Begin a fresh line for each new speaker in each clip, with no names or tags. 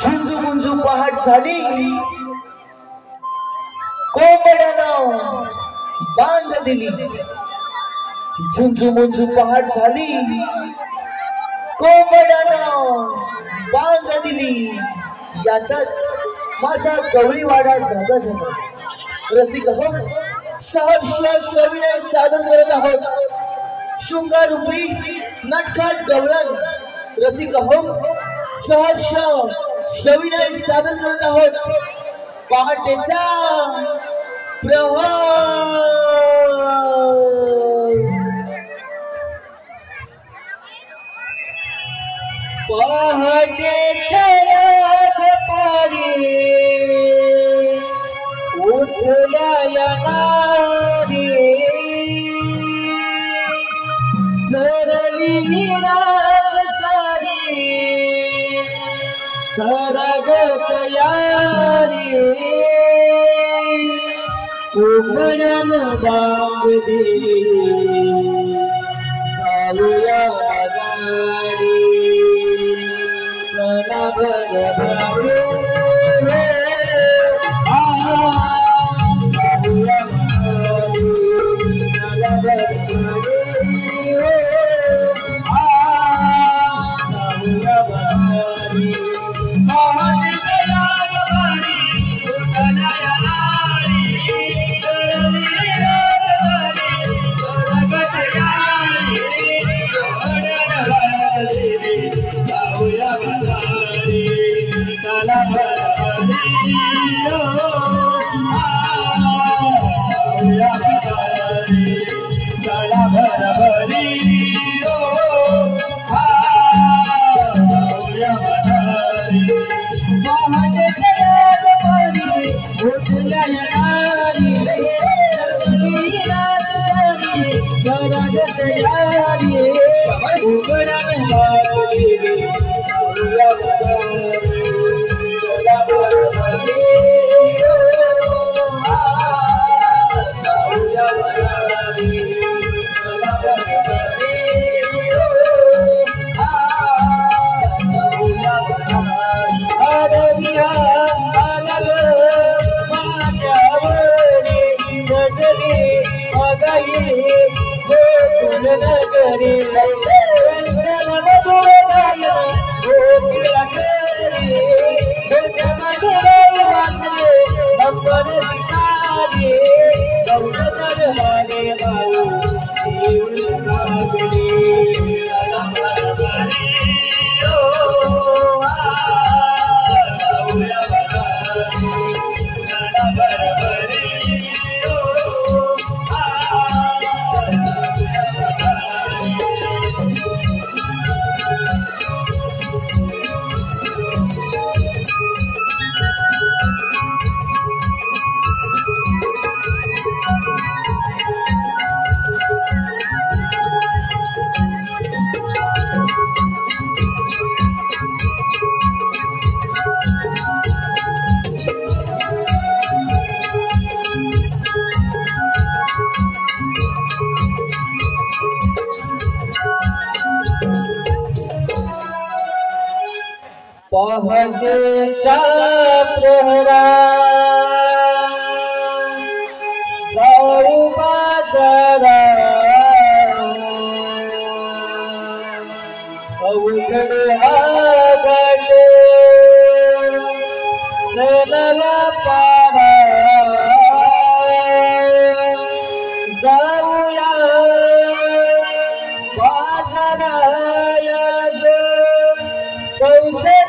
झुंजू मुंजू पहाट झाली कोंबड्यानं बांध दिली झुंजू मुंजू पहाट झाली कोंबड्यानं बांध दिली यातच माझा गवळीवाडा जागा झाला रसिक हो सहर्ष सविनय सादर करत आहोत शृंगारूपी नटखट गवळण रसिक हो सहर्ष सविनय सादर करत आहोत पहाटेचा प्रवाह पहाटेच्या पारी उठल्या येणारी सरली रात सारी सरगत यारी उघडन बांधली जाऊया गाडी चला बरं पहाटेच्या प्रहरा जाऊ बाजारा अवघड आगाट चलवा पारा जाऊया बाजारा पैसे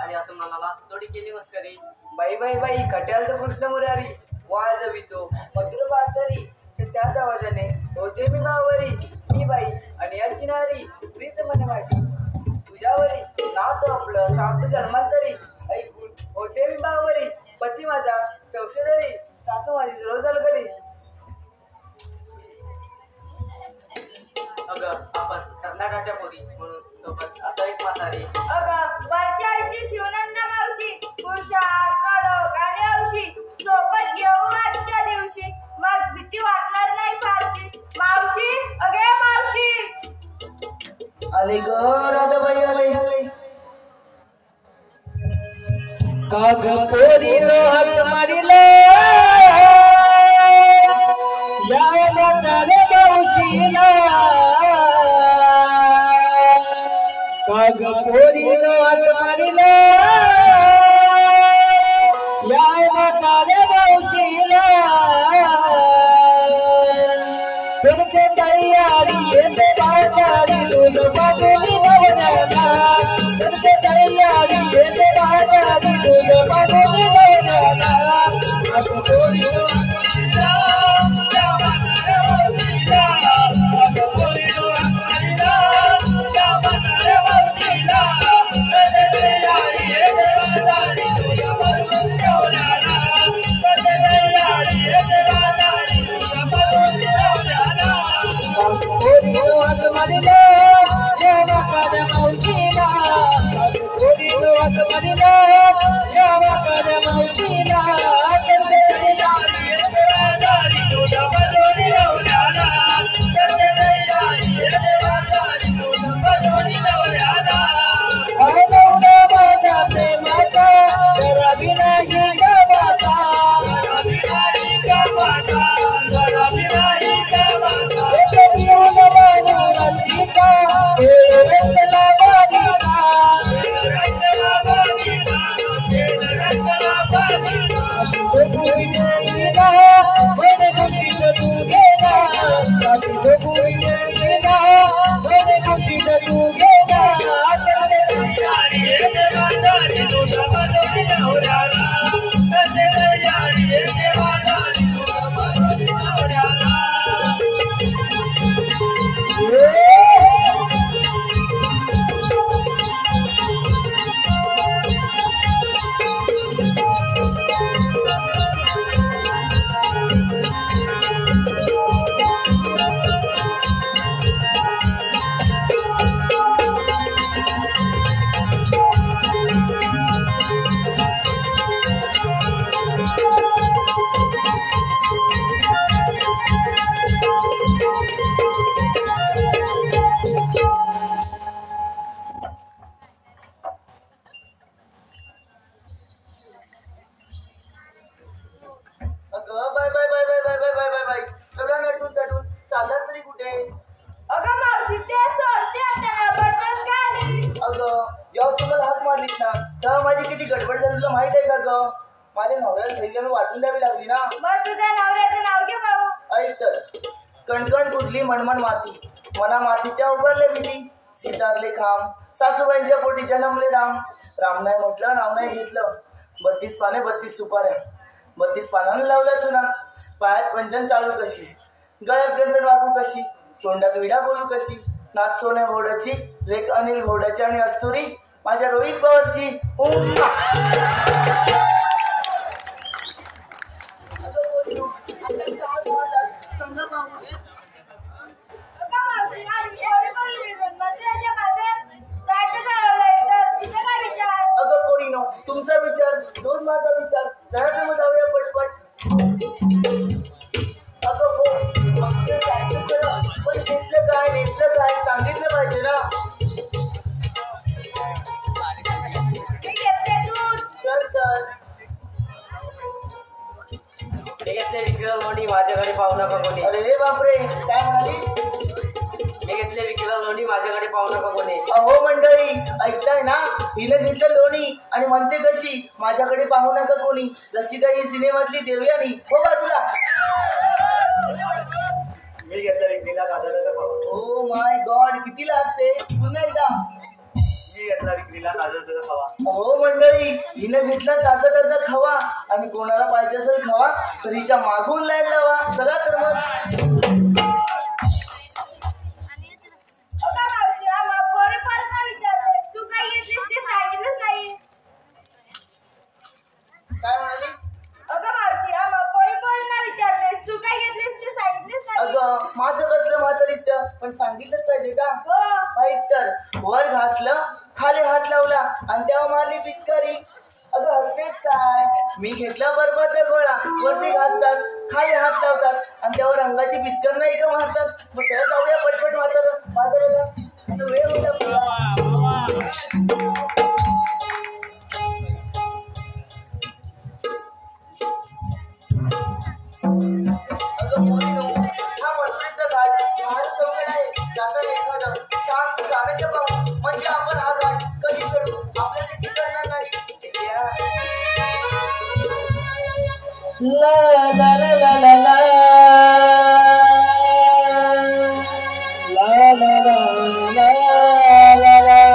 आणि असं म्हणाला थोडी केली मस्करी. बाई बाई बाई खट्याल तर कृष्ण मुरारी वाज वितो मधुर बासरी त्याच आवाजाने होते मी बावरी मी बाई आणि याची नारी प्रीत मन माझी तुझ्यावरी नाव तो आपलं सांगतो जन्मांतरी ऐकून होते मी बावरी पती माझा चौशेदरी सासू माझी रोज करी. अगं आपण कर्नाटकच्या पोरी म्हणून सोबत असा एक म्हातारी.
अगं वरच्या आईची शिवनंदा मावशी हुशार कडक आणि हौशी सोबत घेऊ आजच्या दिवशी मग भीती वाटणार नाही फारशी. मावशी अगे मावशी
आले ग राधाबाई आले.
काग पोरीनो हात मारिला या म्हातारे मावशीला. काग पोरीनो हात मारिला या म्हातारे मावशीला. फिरते तयारी येते बाजारी दूध पाजून नवऱ्याला. फिरते तयारी येते बाजारी दूध पाजून नवऱ्याला. काग पोरीनो मावशीला. बघूया मन खुशीत तू गेला रात्री बघूया मन खुशीत तू गेला
जेव्हा तुम्हाला हाक मारलीस ना तेव्हा माझी किती गडबड झाली तुला माहित आहे का ग? माझ्या नवऱ्याला सैल्याला वाटून द्यावी लागली ना.
मग तुझ्या नवऱ्याचं नाव घे बाबा.
ऐक तर कणकण कुठली मनमन माती मना मातीच्या उभारले विधी सितारले खांब सासूबाईंच्या पोटी जन्मले राम राम नाही म्हटलं नाव नाही घेतलं 32 पाने 32 सुपाऱ्या 32 पानानं लावल्या चुना पायात पंजन चालू कशी गळ्यात गंधन वाकू कशी तोंडात विडा बोलू कशी नाक सोन्या भोडाची लेख अनिल भोडाची आणि अस्तुरी माझ्या रोहित पवारची अगं पोरीनो तुमचा विचार दोन माझा विचार जरा तुम्ही जाऊया पटपट. अगं पण घेतलं काय नेसलं काय सांगितलं पाहिजे ना.
घेतले विक्रीला लोणी माझ्याकडे पाहू नका कोणी.
अरे बापरे काय म्हणाली?
मी घेतले विक्रीला लोणी माझ्याकडे पाहू नका कोणी.
अहो मंडळी ऐकताय ना हिनं घेतलं लोणी आणि म्हणते कशी माझ्याकडे पाहू नका कोणी जशी काही सिनेमातली देवयानी हो बाजूला.
मी घेतलं विक्रीला काजळाचा खवा.
ओ माय गॉड कितीला असते पुन्हा एकदा.
मी घेतला विक्रीला काजळाचा खवा.
अहो मंडळी हिनं घेतला ताजा ताजा खवा आणि कोणाला पाहिजे असेल खवा तर हिच्या मागून लाईन लावा. चला तर मग काय म्हणाली? अगं माझं कसलं म्हातारीचं पण सांगितलंच पाहिजे का. ऐक तर वर घासलं खाली हात लावला आणि तेव्हा मारली पिचकारी. अगं हसतेच काय मी घेतला बर्फाचा गोळा वरती घासतात खाली हात लावतात आणि त्यावर रंगाची पिचकार नाही का मारतात. मग तेव्हा जाऊया पटपट म्हाताऱ्याला आता वेळ होईल म्हणजे आपण हा घाट कधी चढू आपल्याला किती करणार नाही.
ला ला ला ला ला ला ला ला ला ला ला ला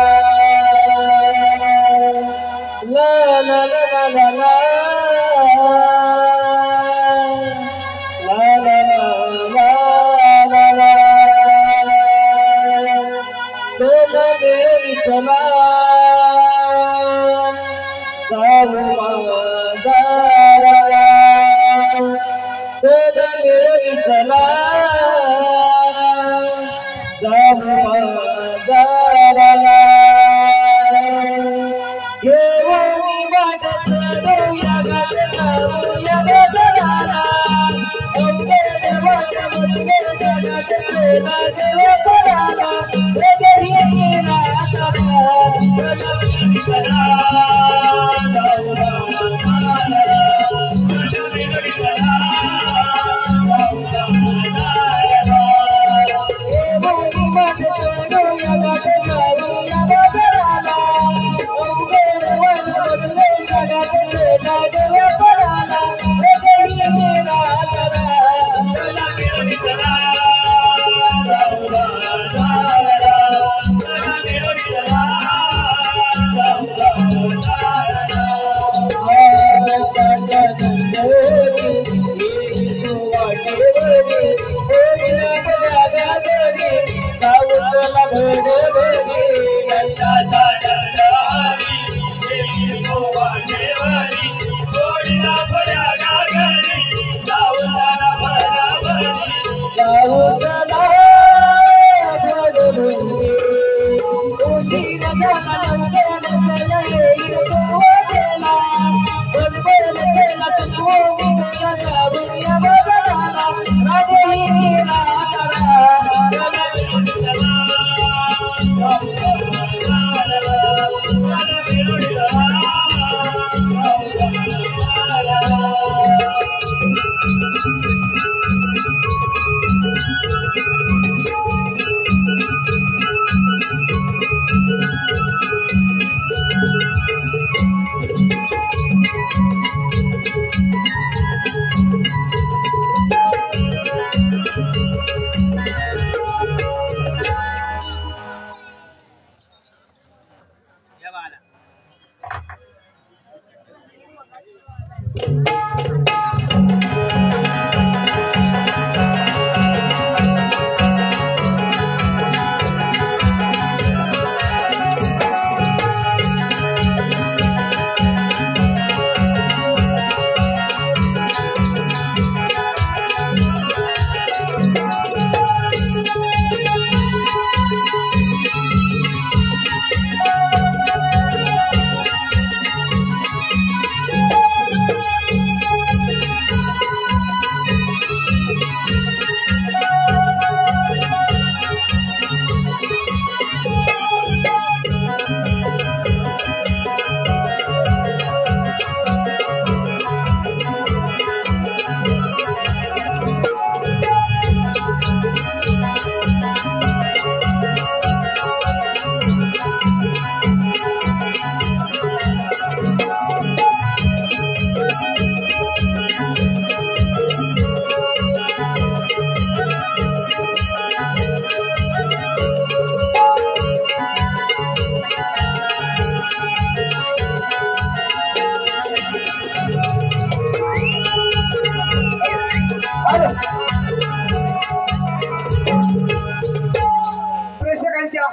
प्रेक्षकांच्या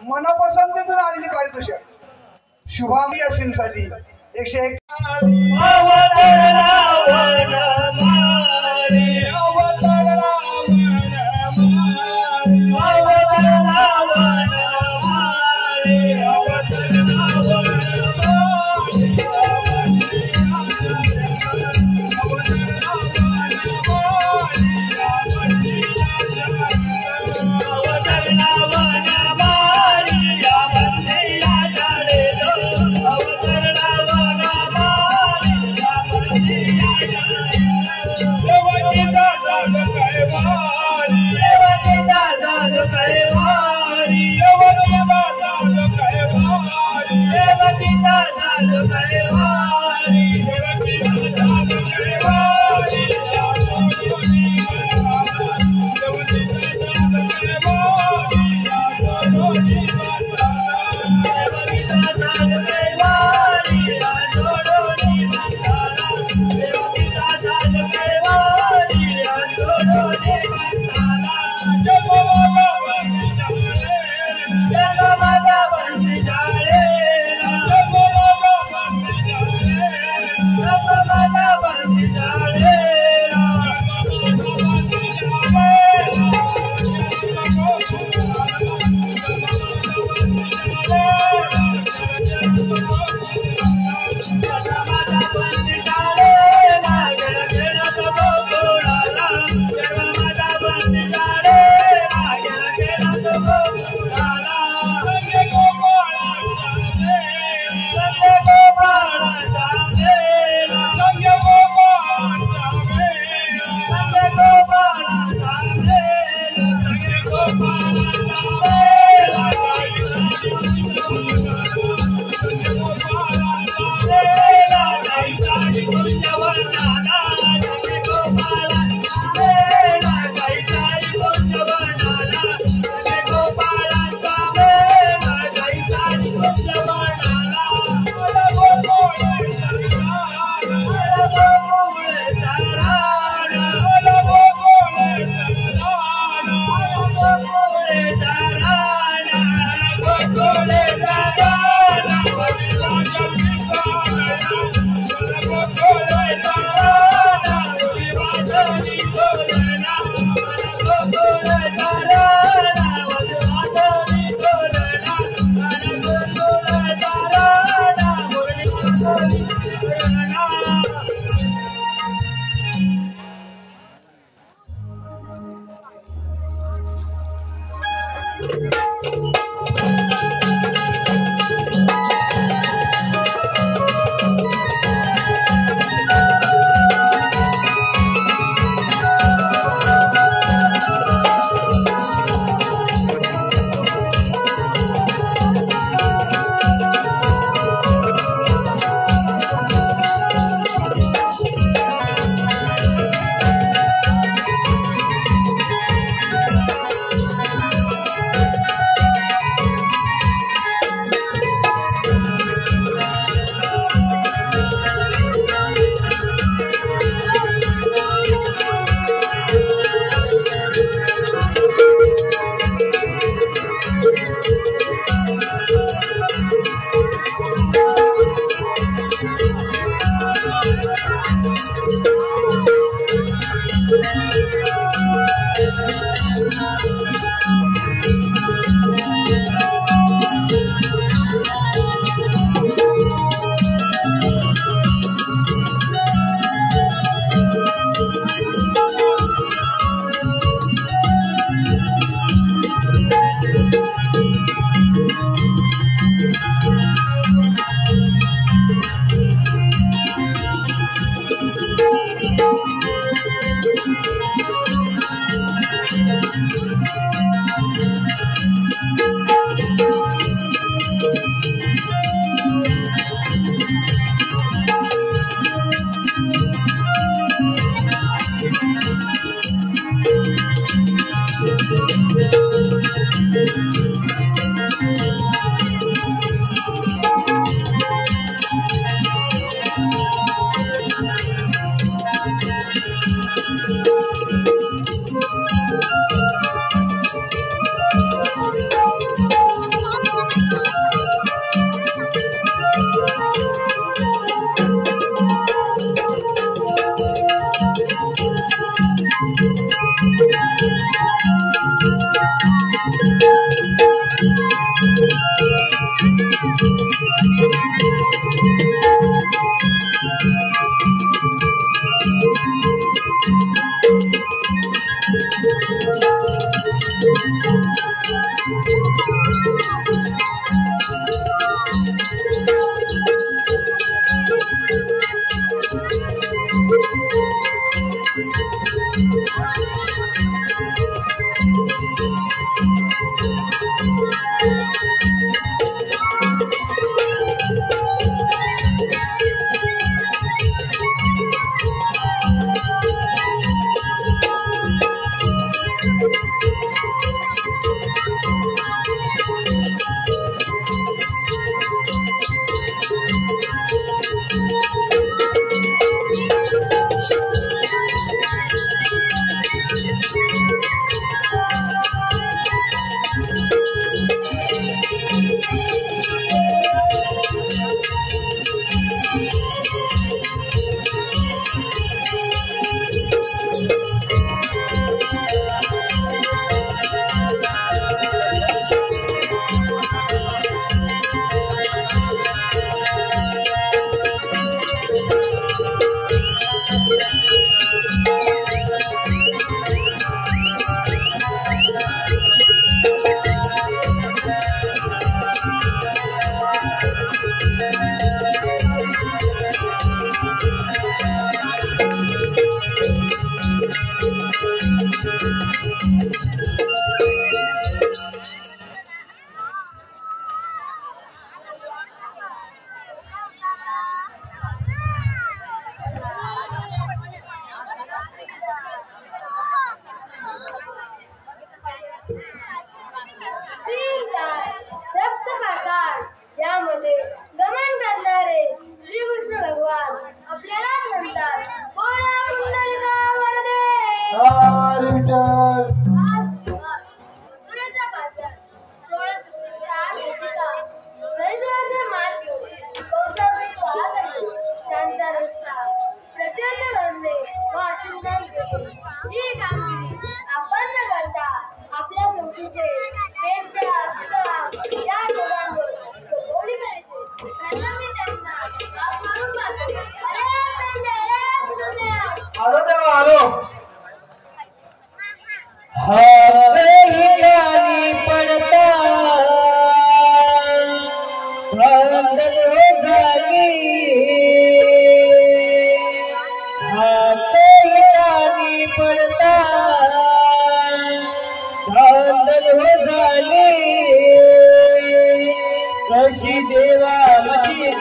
मनपसंतीतून आलेली पारितोषिक शुभामी असींसाठी 101
Jai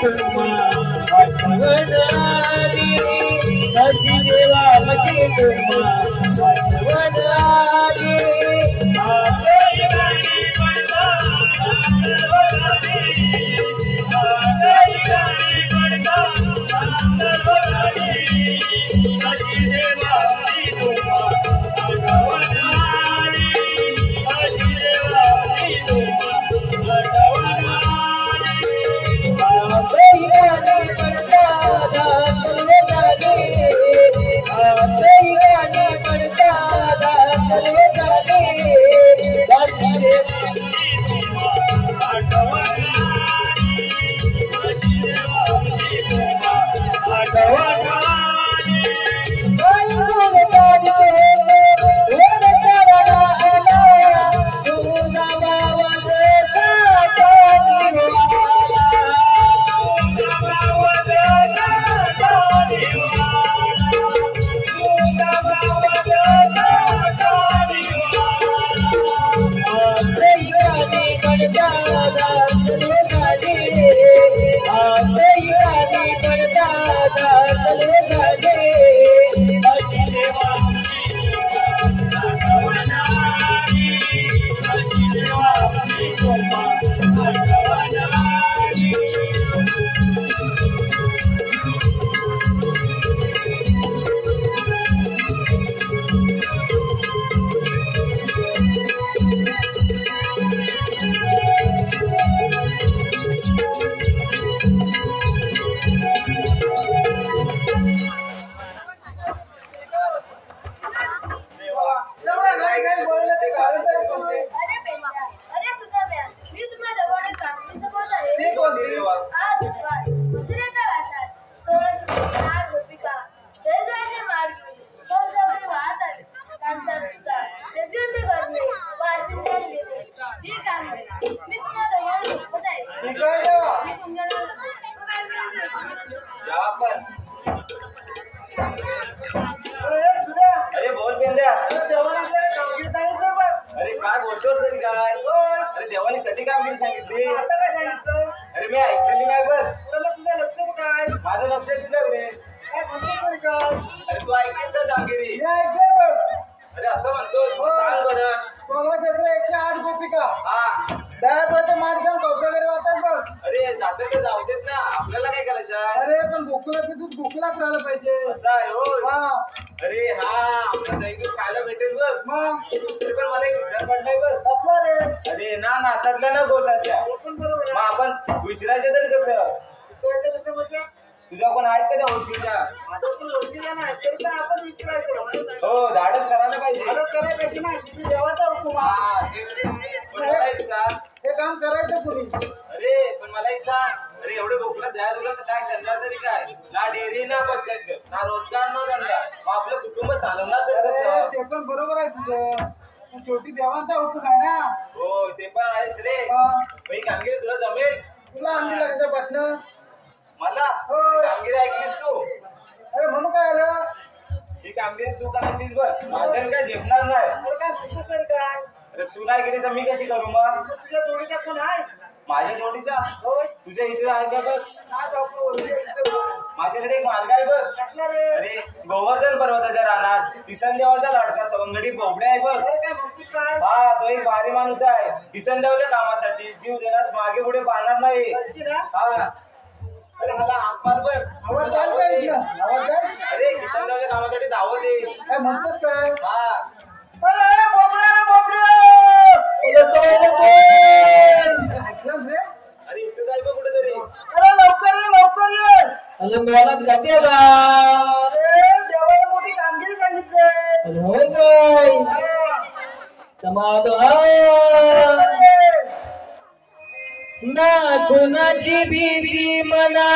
पडता
अरे बोल पेंद्या.
देवाने आपल्याला कामगिरी सांगितलं बघ.
अरे काय बोलतोस तरी काय? अरे देवाने कधी कामगिरी सांगितली?
आता काय सांगितलं?
अरे मी ऐकलेली नाही बघ.
तर मग तुझं लक्ष कुठं आहे?
माझं लक्ष तुझ्याकडे.
काय म्हणतो तरी काय?
अरे तू ऐकलीस का कामगिरी?
मी ऐकलंय बघ.
अरे असं म्हणतोस सांग बरं.
16 क्षेत्र 108 गोपिका
हा.
दयाद्वाचे माठ घेऊन कौशगरी वाहतात बघ.
अरे जाते तर जाऊ देत ना, आपल्याला काय करायचं आहे?
अरे पण गोकुळात दूध गोकुळात राहिलं पाहिजे.
असं आहे हो.
हा
अरे हा आपल्या दही दूध खायला भेटेल बघ.
मग
तरी पण मला एक विचार पडलाय बघ.
कसला रे?
अरे ना नातातल्या ना गोतातल्या.
ते पण बरोबर
मग
आहे.
आपण विचारायचं तरी कसं?
त्याचं कसं म्हणजे
तुझ्या कोण आहेत का त्या ओळखीच्या?
माझा पण ओळखीला नाही तरी पण आपण विचारायचं.
हो धाडस करायला पाहिजे.
मदत करायला पाहिजे ना. तुम्ही देवाचा हुकूम आहे.
हा, पण मला एक सांग.
हे काम करायचं कुणी?
अरे पण मला एक सांग. अरे एवढे गोकुळात द्यायला तुला तर काय करणार तरी काय? ना डेअरी ना बचत गट, ना रोजगार ना धंदा. मग आपलं कुटुंब चालवणार तर
अरे
कसं?
ते पण बरोबर आहे तुझं. पण शेवटी देवाचा हुकूम आहे ना.
हो ते पण आहेस रे.
हा.
ही कामगिरी तुला जमेल?
तुला आणली लागतं पाटणं.
मला
हो.
कामगिरी ऐकलीस तू?
अरे म्हणून काय आलं?
ही कामगिरी तू करायचीस बघ. माझ्याने काय झेपणार नाही.
अरे काय सुचत तरी काय?
अरे तू नाही केली तर मी कशी करू मग?
मग तुझ्या जोडीचा कोण आहे?
माझ्या जोडीचा
होय.
तुझ्या इथे आहे का बघ?
हा डॉक्टर ओळखी आहे.
माझ्याकडे एक मार्ग आहे बघ.
कसला रे?
अरे गोवर्धन पर्वताच्या रानात किसन देवाचा लाडका सवंगडी बोबड्या आहे बघ.
अरे काय म्हणतो काय?
हा तो एक भारी माणूस आहे. किसन देवाच्या कामासाठी जीव देण्यास मागे पुढे पाहणार नाही.
नक्की ना?
हा. अरे मला हात मार बघ.
आवाज जाईल का इथनं? आवाज जाईल?
अरे किसन देवाच्या कामासाठी धावत ये.
काय म्हणतोस काय?
हा.
अरे बोबड्या रे बोबड्या! ऐकलंस रे?
अरे इथे जाय बघ कुठेतरी.
अरे लवकर ये लवकर ये.
अरे मेळात गाठी आला.
अरे देवाने मोठी कामगिरी सांगितली.
अरे होय काय?
हा.
समालो
लवकर ये.
ना कुणाची भीती मना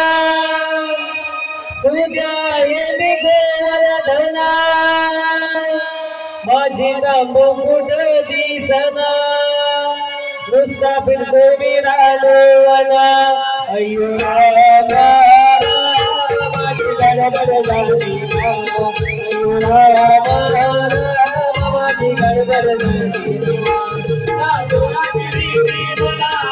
तुझ्या येणे गोवर्धना माझी मुकुट दिसना नुसता फिरतो मी राडवना अय्यो रामा माझी गडबड झाली अय्यो रामा माझी गडबड झाली ना कुणाची भीती मना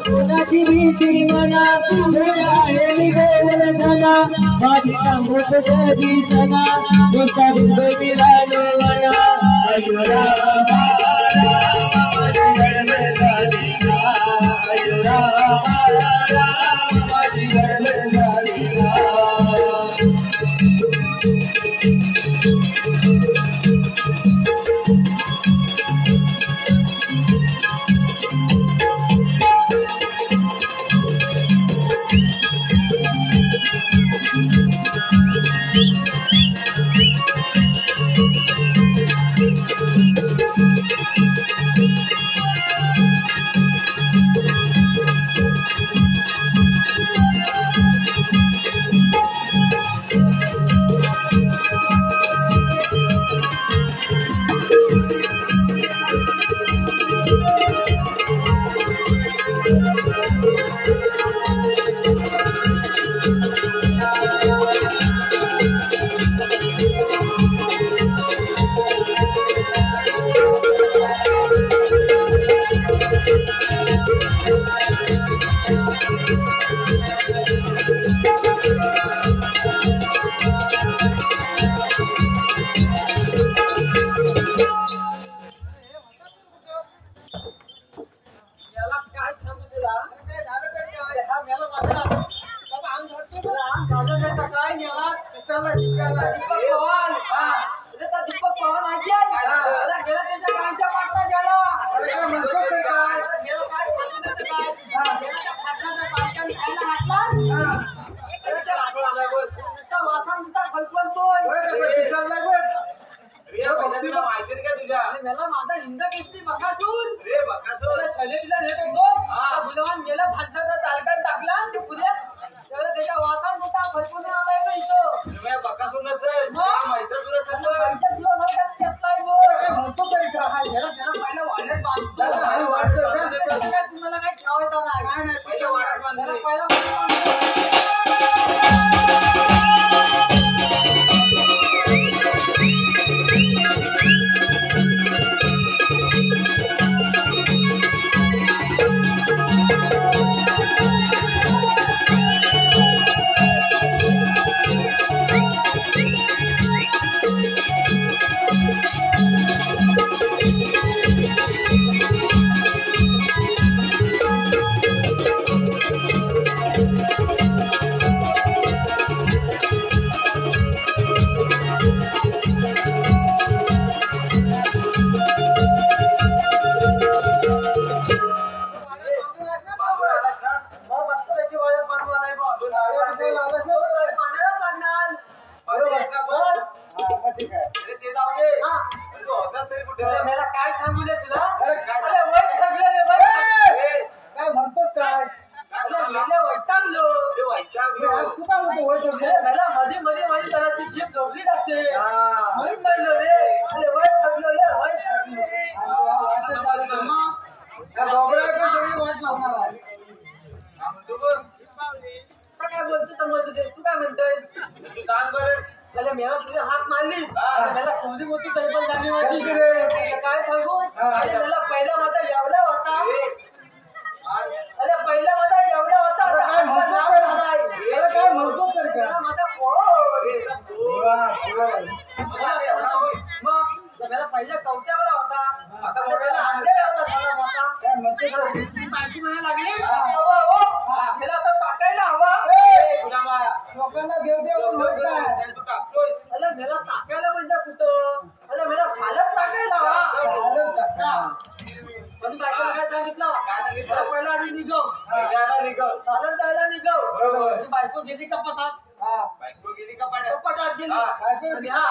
कुणाची भीती मना आहे मी गोवर्धना माझी मुकुट दिसना नुसता बिंदू मिळालो मला अय्यो रामा माझी गडबड झाली ना अय्यो रामा माझी गडबड झाली ना माझा हिंद केसरी बकासूर
रे बकासूर
शर्यतीला हे टाकतो गुलवान गेला फांसाचा तारकान टाकला पुढे त्याला त्याच्या वासान मोठा फरकून आलाय का इथं
तुम्ही बकासून नसेल
मग?
म्हैसासून असेल पण.
पैशात तुला सारखा घेतलाय
काय म्हणतो तरी का हा
त्याला पहिला वाढत
त्याला हाय वाढतं का?
बांधतो काय तुम्हाला काही ठेवायचं नाही
काय नाही
पहिलं वाड्यात
त्याला
बांधले.
पहिला मग मस्तपैकी वाढत बांधवा नाही बा पाण्यालाच लागणार
ठीक आहे
अरे ते जाऊ दे.
हा.
अरे तू होतास तरी कुठे?
अरे मला काय सांगू दे तुला
अरे काय
अरे वय थकलं रे वय
ए,
काय म्हणतोस काय
अरे मेले वैतागलो
अरे वैतागलो.
तू काय म्हणतो होय
अरे मला मध्ये मध्ये माझी जराशी जीभ झोपली जाते
हा.
म्हणून म्हणलो रे अरे वय थकलो रे वय थकलो
बोबड्या का सगळी वाट लावणार आहे
हा, म्हणतो बघ.
आता काय बोलतो तर मग तू काय म्हणतोय
तू सांग बरं.
अरे मेला तुझे हात मारली
हा.
अरे मला कोणी मोठी तरी झाली माझी
कशी रे?
अरे काय सांगू
हा.
अरे मला पहिला माझा एवढा होता
ए,
अरे पहिला माझा एवढा होता
अरे
आता
काय
हात
म्हणतो
लांब
तरी
झाला आहे.
अरे काय म्हणतो तरी
अरे
का
मला माझा पोर
ए, जा तू.
मग मला पहिल्या कवट्यावाला होता
आता
आता
मोठा
मला अंधेऱ्यावाला झाला होता
काय म्हणतो तरी
बायको म्हणायला लागली हवा हो त्याला आता टाकायला हवा
ए, गुलामा.
लोकांना देव देव म्हणत काय
काय तू टाकतोयस?
अरे मला टाकायला म्हणजे कुठं अरे मला फालत टाकायला हवा
झालं का?
हा. पण बायकोला काय सांगितलं मला पहिला आधी निघव
पहिल्याला निघव.
चालत जायला निघव
बरोबर.
आणि बायको गेली कपाटात
हा
बायको गेली का पाड्यात?
कपाटात गेली
हा.
काय काय
आणि हा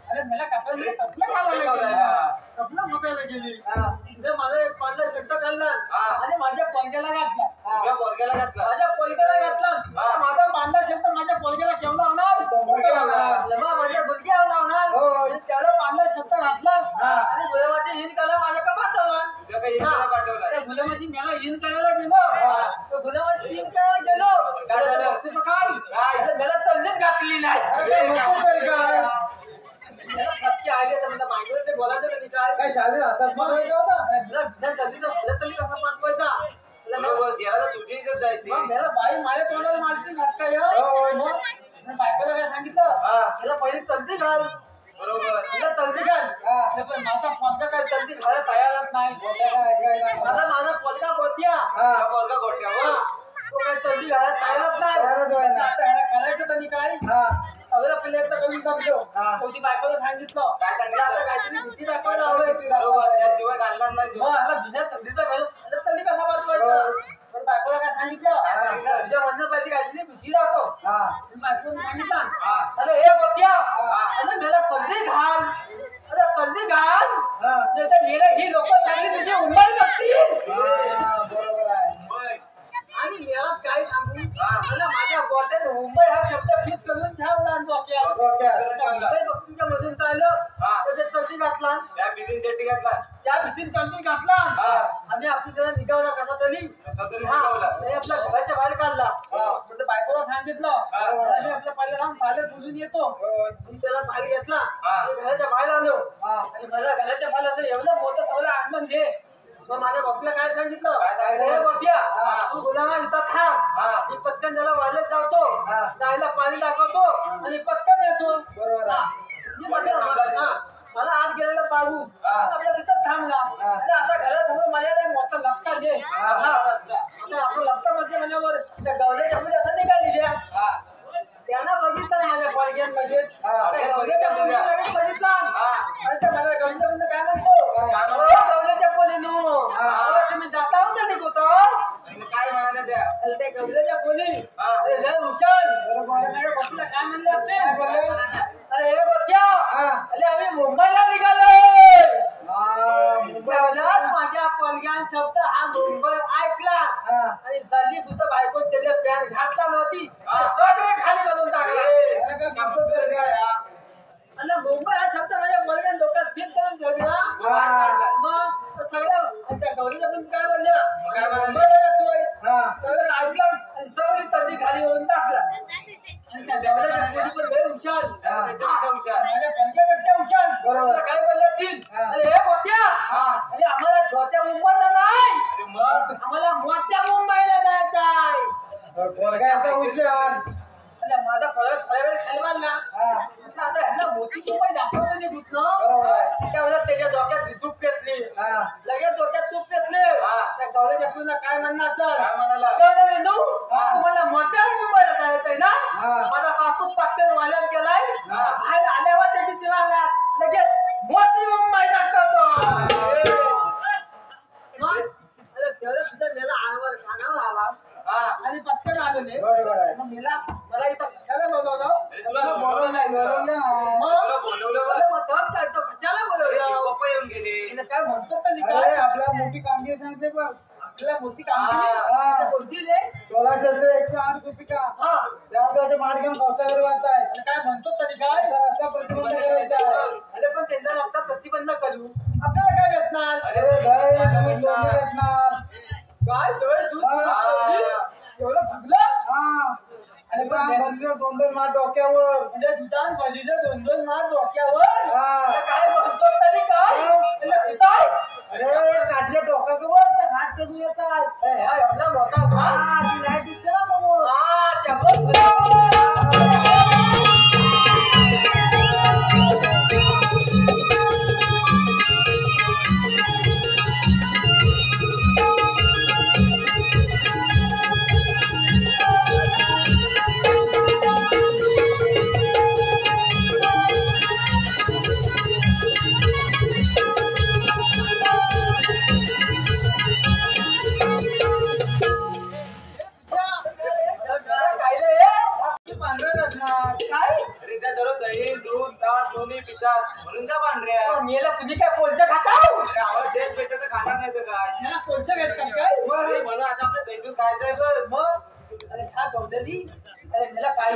अरे मला कपड्यामध्ये कपडे घालायला गेली
हा.
कपडे मुकायला गेली
हा
तिथे माझा एक पांढरा शर्ट काढला
हा.
आणि माझ्या पोलग्याला घातला
तुझ्या पोरग्याला घातला.
माझ्या पोलग्याला घातला
हा.
आता माझा पांढरा शर्ट माझ्या पोलग्याला केवढा होणार
तो मोठा होणार.
लबा माझ्या गुडघ्याला होणार
हो.
आणि त्याला पांढरा शर्ट घातला
हा.
आणि गुलामाची हिंद करायला माझ्या का पाठवला
तुझ्या काही हिंदीला पाठवला.
त्या गुलामाची मला हिंद करायला गेलो तर गुलामाची हिंद करायला गेलो
काय झालं?
तुझं काय
काय?
अरे मला चलजेच घातली नाही
अरे काय म्हणतो तरी काय
मला धक्के आले तर म्हणलं मागे ते बोलायचं तरी काय
काय शाळेत हातात पडवायचा होता
मला विधान चलजीचा फरक तरी कसा पाठवायचा
बरोबर, गेला तर तुझी इज्जत जायची.
मग मला बाई माझ्या तोंडाला मारती झटका या
हो.
मग बायकोला काय सांगितलं
हा.
त्याला पहिली चलती घाल
बरोबर.
तिला चलती घाल
हा.
अरे पण माझा पोलगा काय चलती घालायला तयारच नाही
मोठा काय ऐकायला
माझा पोलगा गोत्या
हा
तुझा पोरगा गोट्यावर.
तो काय चलती घालायला तयारच नाही
तयारच व्हायला.
आता ह्याला करायचं तरी काय
हा
सगळं प्रयत्न करून जमलो
हा.
शेवटी बायकोला सांगितलं
काय सांगितलं?
आता काहीतरी भीती दाखवायला हवंय
बरोबर, त्याशिवाय घालणार नाही तू.
मग आता बिना चलतीचा वेळ चलती कसा पाठवायचा
हो.
पण बायकोला काय सांगितलं तुझ्या म्हणण्यात पाहिजे काहीतरी भीती दाखव
हा
बायकोने सांगितलं
हा.
अरे हे गोत्या
हा.
अरे मला चलती घाल अरे चलती घाल
हा
नाही तर गेले ही लोक चांगली तुझी उंबाई बघतील
हा, बरोबर आहे
होय.
आणि मेळात काय सांगू
हा.
मला माझ्या गोत्याने मुंबई हा शब्द फिट करून ठेवला डोक्यात
डोक्यात.
मुंबई बघतीच्या मधून काढलं
हा.
त्याच्यात चलती घातला
त्या बिदीन चड्डी घातला.
त्या भीतीत चलती घातला
हा.
आणि आपली त्याला निघावला कसा तरी
कसा तरी
हा,
निघावला.
त्याने आपल्या घराच्या बाहेर काढला
हा.
म्हणजे बायकोला सांगितलं
हा.
मी आपल्या पहिल्या लांब पाहिलं सोडून येतो
हो.
मी त्याला बाहेर घेतला
हा.
मी घराच्या बाहेर आलो
हा.
आणि मला घराच्या बाहेर असं एवढं मोठं सगळं आगमन घे मग माझ्या बापला काय सांगितलं
काय सांगितलं?
"ए गोत्या,
हा.
तू गुलामा इथं थांब
हा.
मी पटकन त्याला वाजत जातो
हा.
गायला पाणी दाखवतो आणि पटकन येतो
बरोबर आहे.
हा. मी म्हटलं हा, मला आज गेलेला बागू
हा.
आपल्या तिथं थांबला
हा.
आणि आता घरासमोर मला एक मोठा लपटा दे
हा,
हा.
रस्ता.
आता आपण लपटा म्हणजे म्हणल्यावर त्या गवल्याच्या पुढे असं निघाली
हा.
त्यांना बघितलं माझ्या कॉलगेट लगेच
हा.
त्या गवल्याच्या मुलीला लगेच बघितलं
हा.
आणि ते मला गवल्याच्या मुलीला काय म्हणतो
काय?
"ओ, गवल्याच्या पोलीनो
हा.
तुम्ही जाता होता नाही होता
आणि मग काय म्हणाल्या त्या?
अरे ते गवल्याच्या पोली
हा.
अरे लय हुशार
बरोबर.
अरे माझ्या बापूला काय म्हणले असते
काय बोलले?
अरे हे बघ्या
हा.
अरे आम्ही मुंबईला निघालोय
हा, मुंबईला.
माझ्या पलग्यान शब्द हा मुंबई ऐकला
हा.
आणि झाली कुठं बायको त्याने पहिले पॅन घातला नव्हती सगळे खाली बदलून टाकला
काय म्हणतो तर काय
आणि मुंबई हा शब्द माझ्या बोलण्या डोक्यात फिट करून ठेवली ना मग सगळं त्या गौरीच्या पण काय बोलल्या मुंबई येतोय सगळं ऐकलं आणि सगळी तंदी खाली वळून टाकला आणि त्या गौरीच्या पोटी पण लय हुशार माझ्या पंख्यापेक्षा हुशार बरोबर काय बोलल्या ती अरे हे होत्या अरे आम्हाला छोट्या मुंबईला नाही आम्हाला मोठ्या मुंबईला जायचं आहे
आता हुशार
माझा फळ थोड्या वेळ खाली मारला आता ह्यांना मोठी मुंबई दाखवलं ते दूध ना त्यावेळेला त्याच्या डोक्यात तूप पेटली लगेच डोक्यात तूप पेटले त्या गवल्याच्या पुन्हा काय म्हणणार तुम्हाला मोठ्या मुंबईला जायचंय ना माझा काकू पाकळ वाल्यात गेलाय बाहेर आल्यावर त्याची दिवाला लगेच मोठी मुंबई दाखवतो मग तेवढं तुझ्या मेला आणावर खानावर आला आणि पटकन आलो नाही मग मला इथं कशाला बोलवलं काय म्हणतो काय
आपल्या मोठी कामगिरी सांगते बघ
आपल्याला मोठी कामगिरी कोणती रे
1608 रुपये त्याच्या मार घेऊन कौसागर वाचताय
काय म्हणतो तरी काय
रस्ता प्रतिबंध करायचा
अरे पण त्यांचा रस्ता प्रतिबंध करू आपल्याला काय भेटणार
भेटणार
काय एवढं थकलं
आणि दोन मार डोक्यावर
म्हणजे दुधान बलीलं 2-2 मार डोक्यावर काय म्हणतो तरी काय
अरे काढल्या डोक्यावर घाट करून येतात
एवढा मोठा
लाईट दिसते ना समोर
म्हणून त्या पांढऱ्या
मेला तुम्ही काय कोलचं खाता
आम्हाला तेच भेटत खाणार नाही तर काय
कोलचं भेटतात काय
म्हणून आता आपलं दही दूध खायचंय बघ
मग अरे ह्या गौदली अरे मेला काय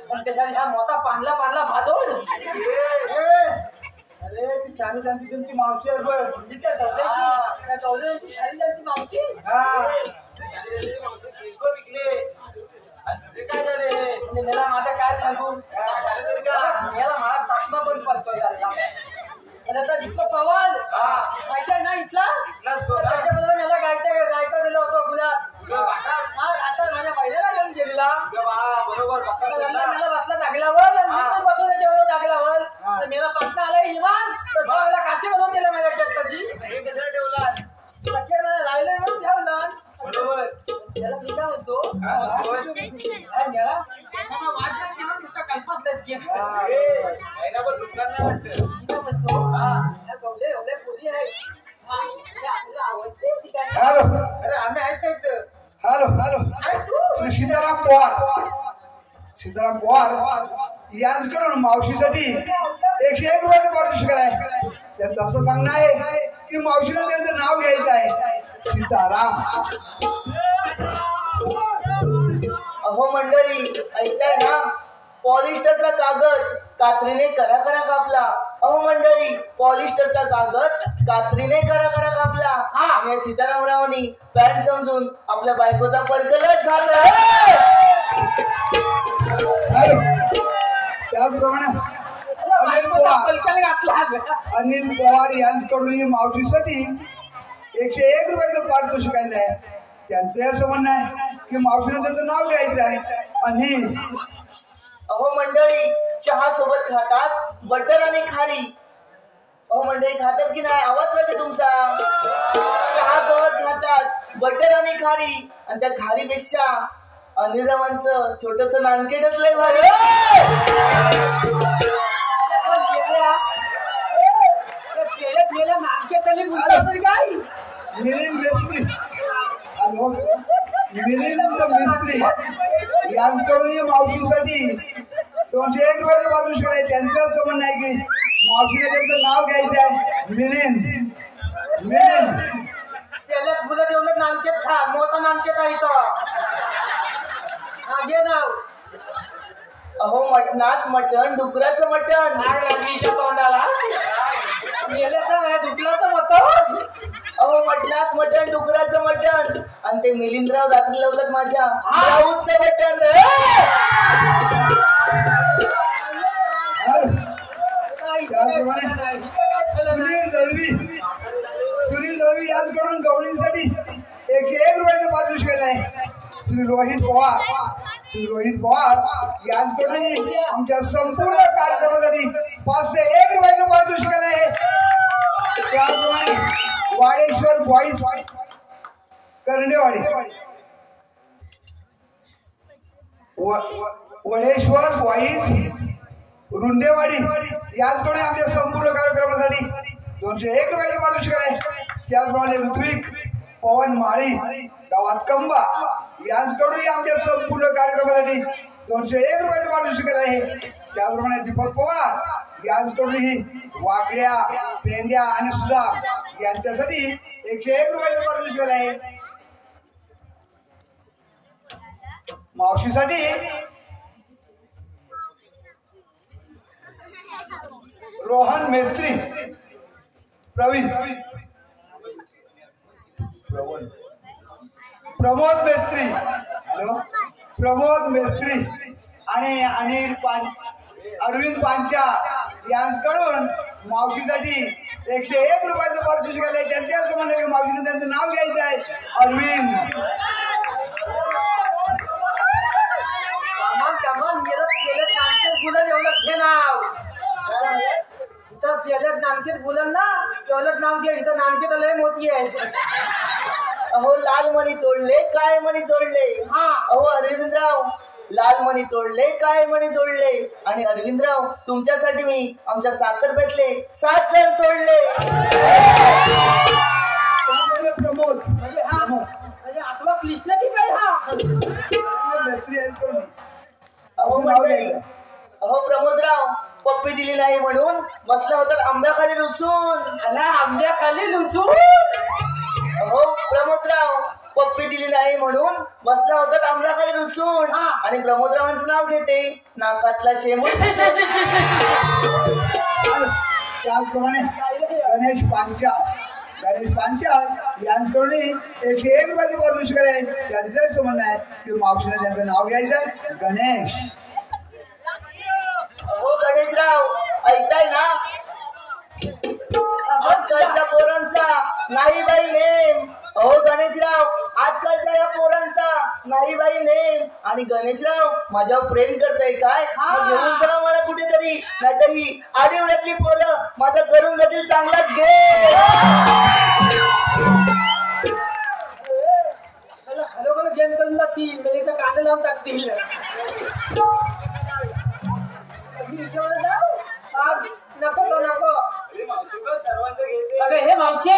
पण त्याच्या ह्या मोठा पांढला भादोड
अरे ती शाली जानती तुमची मावशी आहे बघ
त्या गौदलीची शाली जानती मावशी
विकले काय झाले
मेला माझं काय सांगू
झालं तरी का
मेला माझा तासमा बंद पडतोय त्याचा जितकं पवन माहिती आहे ना इथला त्याच्याबरोबर मला गायका दिला होता गुलाब आता माझ्या पहिल्याला घेऊन गेलेला
बरोबर
मला बसला टाकल्यावर बसलो त्याच्यावर टाकल्यावर मेला पाटणा आला इमान तर मला काशी बनवून दिला माझ्या त्याची
कशाला ठेवला
मला राहिलं म्हणून ठेवलं
बरोबर
त्याला मी काय म्हणतो मेला वाटलं केलं नुसतं कल्पत
महिनाभर दुकान नाही वाटतं
म्हणतो एवढे पोरी आहे आपल्याला आवडते ठिकाणी
हॅलो
अरे आम्ही ऐकतो
हॅलो श्री सीताराम पवार यांच्याकडून मावशीसाठी 101 रुपयाचं पारितोषिक आहे त्यांचं असं सांगणं आहे की मावशीला त्यांचं नाव घ्यायचं आहे सीताराम
अहो मंडळी ऐकताय ना पॉलिस्टरचा कागद कात्रीने करा कापला अहो मंडळी पॉलिस्टरचा कागद कात्रीने करा कापला आणि सीतारामरावनी पॅन्ट समजून आपल्या बायकोचा परकलच घातला
त्याचप्रमाणे अनिल पवार यांच्याकडून मावशीसाठी 101 रुपयाचं पारितोषिक आहे त्यांचं असं म्हणणं आहे की मावशीने त्यांचं नाव घ्यायचं आहे अनिल
अहो मंडळी चहा सोबत खातात बटर आणि खारी अहो मंडळी खातात की नाही आवाज पाहिजे तुमचा चहा सोबत खातात बटर आणि खारी आणि त्या खारीपेक्षा अनिरावांचं छोटस नानकेटच लय भारी
मिलिंद मिस्त्री यांच्याकडून मावशीसाठी 201 रुपयाचं पारितोषिक आहे त्यांचं असं म्हणणं आहे की मावशीने त्यांचं नाव घ्यायचं आहे मिलिंद
त्याला मुलं तेवढं नामकेत खा मोठा नामकेत आहे तो घे नाव.
अहो मटणात मटण डुकराचं मटण.
आग लागलीच्या तोंडाला गेले तर दुखलं तर मत.
अहो मटणात मटण डुकराचं मटण आणि ते मिलिंदराव रात्री लावलं माझ्या ब्लाऊजचं मटण.
त्याचप्रमाणे सुनील दळवी याचकडून गवळीसाठी 1 रुपयाचं पारितोषिक केलंय. श्री रोहित पवार यांच्याकडून आमच्या संपूर्ण कार्यक्रमासाठी 501 रुपयाचं पारितोषिक केलंय. त्याप्रमाणे वाडेश्वर बॉईज करंडेवाडी वडेश्वर बॉईज रुंडेवाडी यांच्याकडून आमच्या संपूर्ण कार्यक्रमासाठी 201 रुपयाचं पारितोषिक आहे. त्याचप्रमाणे ऋत्विक पवन माळी गावात कंबा यांच्याकडूनही आमच्या संपूर्ण कार्यक्रमासाठी 201 रुपयाचं पारितोषिक आहे. त्याचप्रमाणे दीपक पवार यांच्याकडूनही वाकड्या पेंद्या आणि सुद्धा यांच्यासाठी 101 रुपयाचं पारितोषिक आहे. मावशीसाठी रोहन मेस्त्री प्रमोद मेस्त्री आणि अरविंद पांचा यांच्याकडून मावशीसाठी 101 रुपयाचं पारितोषिक आलंय. त्यांच्या समोर मावशीने त्यांचं नाव घ्यायचं आहे. अरविंद
इथं पेल्यात नानकेत बोलल ना तेवढंच नाव घे. इथं नानकेत लय मोठी आहे.
अहो लाल मणी तोडले काय मणी जोडले. अहो अरविंदराव लाल मणी तोडले काय मणी जोडले. आणि अरविंदराव तुमच्यासाठी मी आमच्या साखरपेठले 7 जण सोडले.
प्रमोद
म्हणजे आठवा कृष्ण की काय.
अहो प्रमोदराव पप्पी दिली नाही म्हणून बसला होतात आंब्याखाली रुसून.
आंब्याखाली लुचून.
अहो प्रमोदराव पप्पी दिली नाही म्हणून बसला होतात आंब्याखाली रुसून. आणि प्रमोदरावांचं नाव घेते नाकातला शेम.
त्याचप्रमाणे गणेश पांचा यांच्याकडून 101 रुपयाचं पारितोषिक आहे. त्यांचं समजणं आहे की मावशीने त्यांचं नाव घ्यायचं गणेश.
हो गणेशराव ऐकताय ना. आजकालच्या पोरांचा नाही बाई नेम. हो गणेशराव आजकालच्या या पोरांचा नाही बाई नेम. आणि गणेशराव माझ्यावर प्रेम करताय काय. घेऊन चला मला कुठेतरी. नाही तर ही आडीवड्यातली पोरं माझा करून जातील चांगलाच घे.
खरोखर गेम करून जातील. म्हणजे कांदे लावून टाकतील. नको तो नको. अगं हे मावचे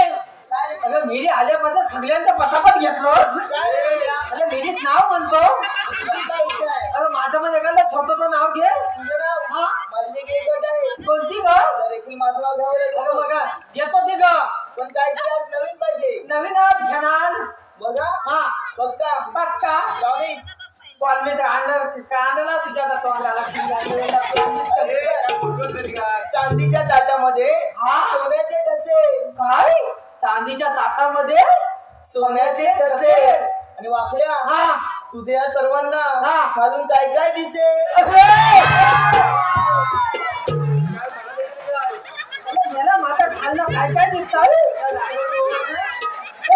अगं मिरी आल्यापासून सगळ्यांचा पटापट घेतलं. अगं मिरीत नाव म्हणतो. अगं माझं पण एखादं छोटं नाव घे. कोणती ग.
माझं नाव घ्यावं.
अगं बघा घेतो ती ग.
पण काय नवीन पाहिजे.
नवीनच घेणार. बघा
पक्का
पक्का. कांदला तुझ्या
चांदीच्या ताटामध्ये सोन्याचे ठसे.
काय चांदीच्या ताटामध्ये
सोन्याचे ठसे. आणि वाकड्या तुझे या सर्वांना घालून काय काय दिसे.
मला माझा खाल्लं काय काय दिसतंय.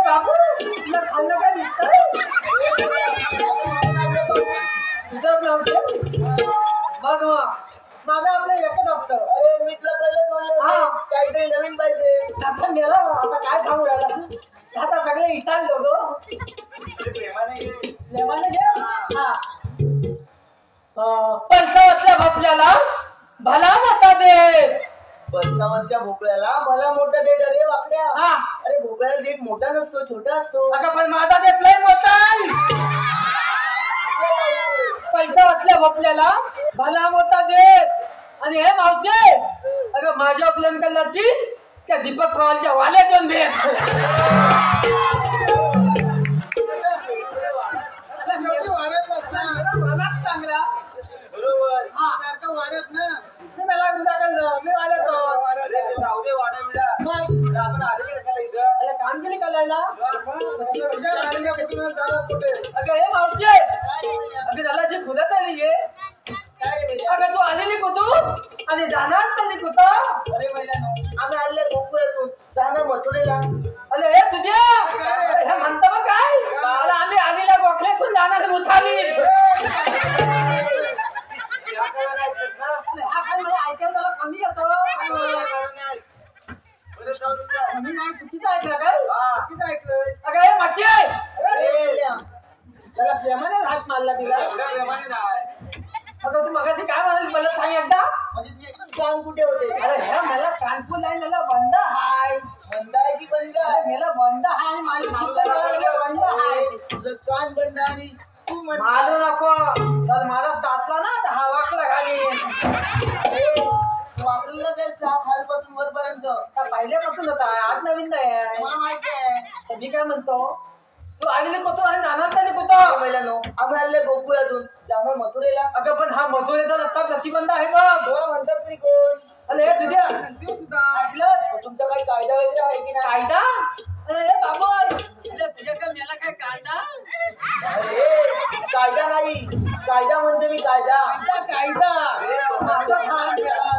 बाबू तुला खाल्लं काय दिसतंय. बघ माझा आपलं एकच डॉक्टर.
अरे मी तुला पहिलं बोललो काहीतरी नवीन पाहिजे.
आता मेला आता काय थांबू यायला. आता सगळे इथं लोक प्रेमाने घे. पैसा वाटल्या आपल्याला भला मोठा दे.
पैसावरच्या भोपळ्याला भला मोठा देठ. अरे वाकड्या अरे भोपळ्याला देठ मोठा नसतो छोटा असतो.
अगं पण माझा देठ लय मोठा. पैसा वाटल्या आपल्याला भला मोठा देठ. आणि हे मावचे अगं माझ्या प्रेम कल्लाची त्या दीपक पवारच्या वाल्यात येऊन भेट.
वाड्यात ना
मी मला उद्या कळलं मी वाड्यात
अरे ते जाऊ दे वाडा बिडा
मग
आपण आले कशाला इथं
त्याला काम केली करायला
कुठे
अगं हे मावचे अगं झाला फुलं तरी घे अगं तू आलेली कुठून आणि जाणार तरी कुठं
अरे महिलांनो, आम्ही आले गोकुळातून जाणार मथुरेला.
अरे हे तुझ्या हे म्हणतं मग काय अरे आम्ही आलेल्या गोखल्यातून जाणार मुथाली हा काय मला ऐकायला जरा कमी येतो कमी नाही चुकीचं ऐकलं काय अगं हे मच्छी त्याला प्रेमाने हात मारला तिला अगं तू मगाशी काय म्हणाली मला सांग एकदा
म्हणजे तुझे कान कुठे होते?
अरे हे मला कानपूर लाईन मला बंद हाय
बंद आहे की बंद आहे?
मला बंद हाय आणि माझी बंद हाय
तुझं कान बंद आणि तू
मारू नको तर मला तातला ना तर हा वाकला घाली
वाकलेलं काय खालपासून वरपर्यंत
पहिल्यापासून होता आज नवीन आहे
मला माहिती आहे.
तर मी काय म्हणतो तू आलेली कुठं आणि जाणार तरी कुठं
महिलांनो, आम्ही आले गोकुळातून जाणार मथुरेला.
अगं पण हा मथुरेचा रस्ता नशीबंद आहे बघ
तुम्हाला म्हणतात तरी कोण?
अरे हे तुझ्या ऐकलं
तुमचा काही कायदा वगैरे आहे की नाही?
कायदा अरे हे बाबा अरे तुझ्याकडे मला काय कायदा
अरे कायदा नाही, कायदा म्हणते मी कायदा.
कायदा माझा ठाण केला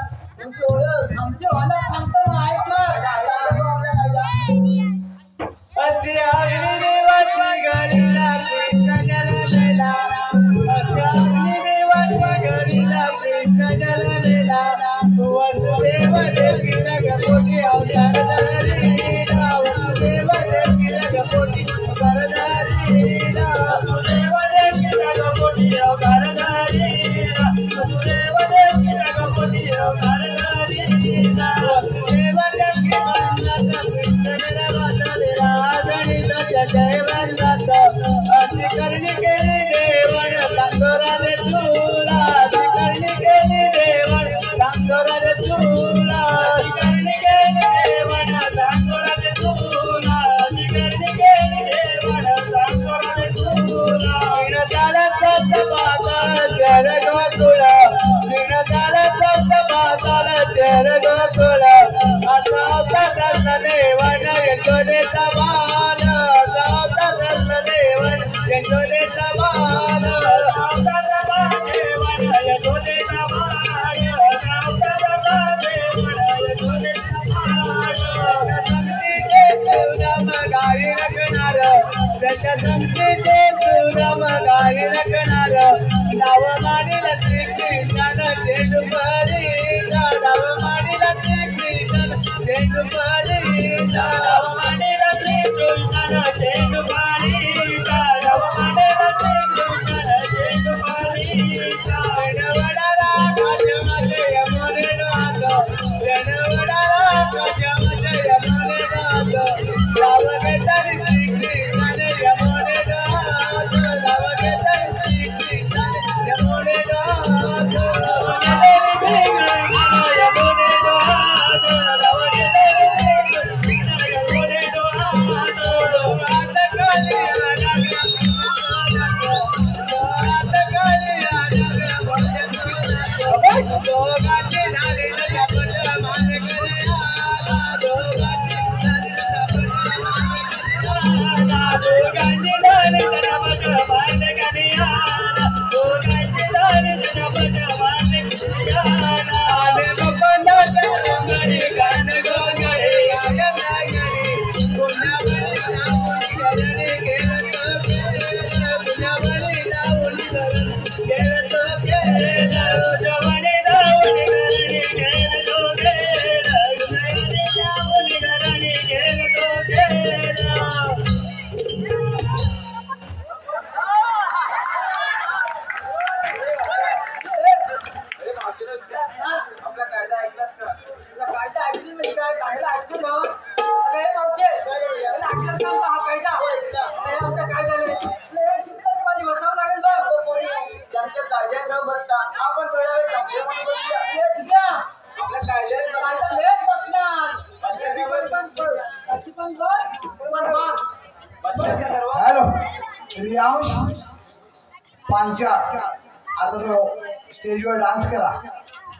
तुमची ओळख
आमचे वाला सांगतो ऐक ना
आपला कायदा.
अशी अग्नी देवाची गरीला कृष्ण जन्मेला अशी अग्नी देवाची गरीला कृष्ण जन्मेला वसुदेव देवी जगपोटी अवतार धरलीला वसुदेव देवी जगपोटी अवतार धरलीला वसुदेव देवी जगपोटी अवतार धरलीला वसुदेव देवी जगपोटी अवतार धरलीला वसुदेव देवी वंदना कृष्ण जन्मला जय वंदत अशी करणी केली देवण सांगोराने तुला अशी करणी केली देवण सांगोराने तुला अशी करणी केली देवण सांगोराने तुला अशी करणी केली देवण सांगोराने तुला विण चालत पाताळ जर गोकुळ विण चालत पाताळ जर गोकुळ असा होता देवण यशोदेचा बाल देवण यशोदेचा बाल देवण यशोदेचा बाल संगतीचे सुरम गाई रखणार त्याच्या संगतीचे सुरम गाई रखणार नाव माडीला श्रीकृष्ण चेंडुपरी नाव माडीला श्रीकृष्ण चेंडुपरी नाव माडीला श्रीकृष्ण चेंडुपरी नाव माडीला श्रीकृष्ण चेंडुपरी वडाला काजमध्ये यमुने नाथ वडाला काजमध्ये यमुने नाथ राव घेतली श्रीकृष्ण यमुने नाथ राव घेतली श्रीकृष्ण यमुने नाथ यमुने नाथ राव घेतली यमुने
त्यांच्या कायद्या न बसता आपण थोड्या वेळ धपके म्हणून बसूया.
आपल्या कायद्यात सर्व
हॅलो रियांश पांचा आता जो स्टेजवर डान्स केला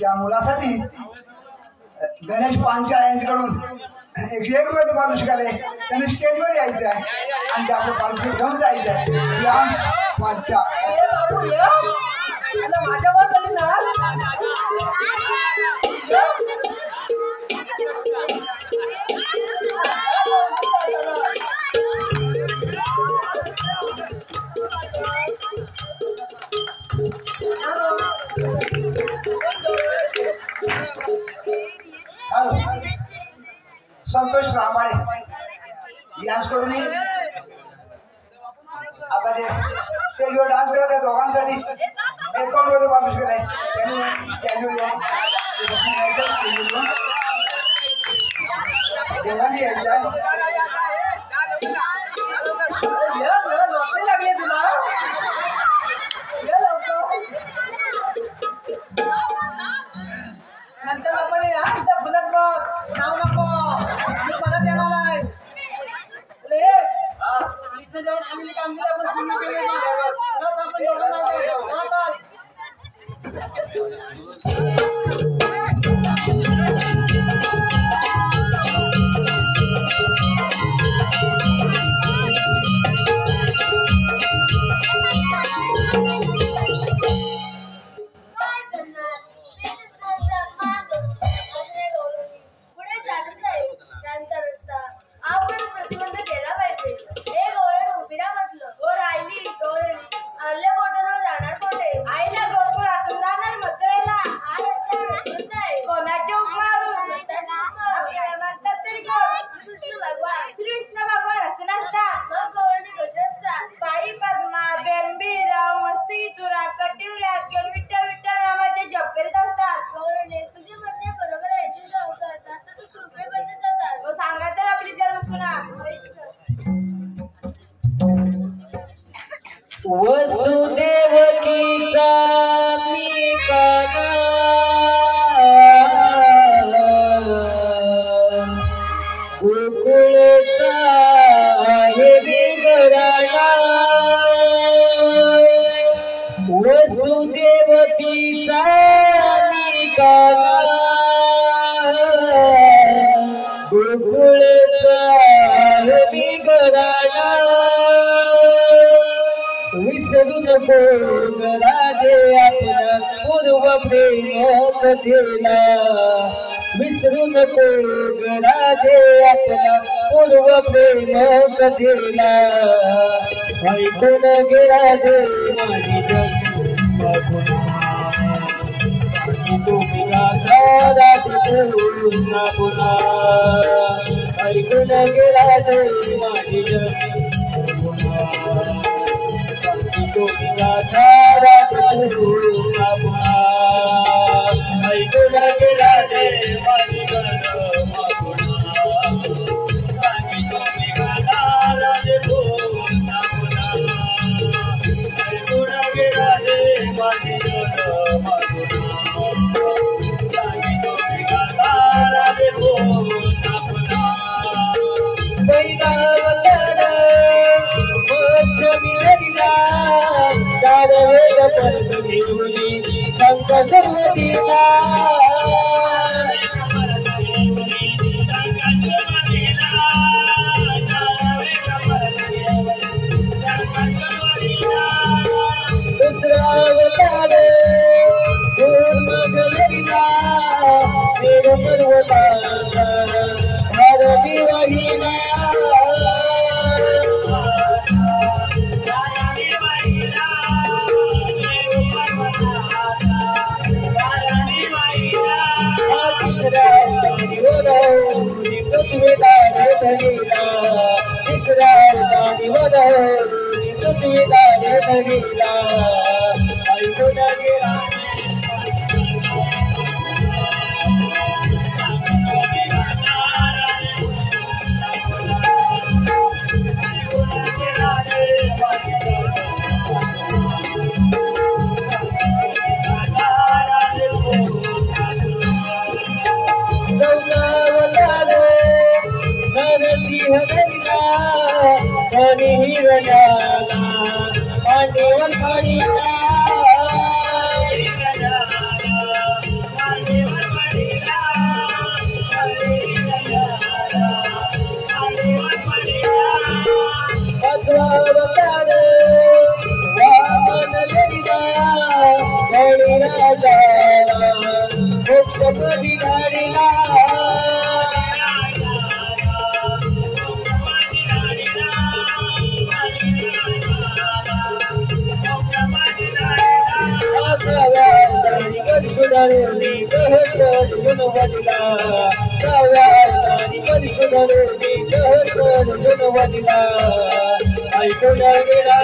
त्या मुलासाठी गणेश पांचाळ यांच्याकडून 101 रुपये पारितोषिक आले. त्यांनी स्टेजवर यायचं आहे आणि ते आपलं पारितोषिक घेऊन जायचं आहे. डान्स पांचाळ संतोष रामाळे यांच्याकडून आता जे स्टेजवर डान्स करत आहे दोघांसाठी 51 रुपये पारितोषिक आहे. त्यांनी स्टेजवर दोघांनी यायचं आहे.
लागले तुला नंतर आपण फुलत बघ नाव नको परत येणार आहे. इथं जेव्हा चांगली कामगिरी आपण पूर्ण केली आपण दोघं नाव
वसुदेवकीचा मी काना गोकुळचा आहे बिगराणा वसुदेवकीचा मी काना गोकुळचा आहे बिगराणा विसरू नको राधे आपला पूर्व प्रेम कथेला विसरू नको राधे आपला पूर्व प्रेम कथेला ऐकून गे राधे माझी तुम्ही गाता राधे पुन्हा पुन्हा ऐकून गे राधे माझी तुम्ही गाता राधे पुन्हा पुन्हा ऐकून गे राधे माझी तुम्ही गाता राधे पुन्हा पुन्हा ऐकून गे राधे माझी तुम्ही गाता राधे पुन्हा पुन्हा वेद परत घेऊनी शंकर सर्वतीला दुसरा अवतार पूर्णगरीला देव पर्वताला भारती वाहिला
सोपटी गाडीला सुधारली सहसर जुनवडीला सुधारली सहसर जुनवडीला ऐकूया वेळा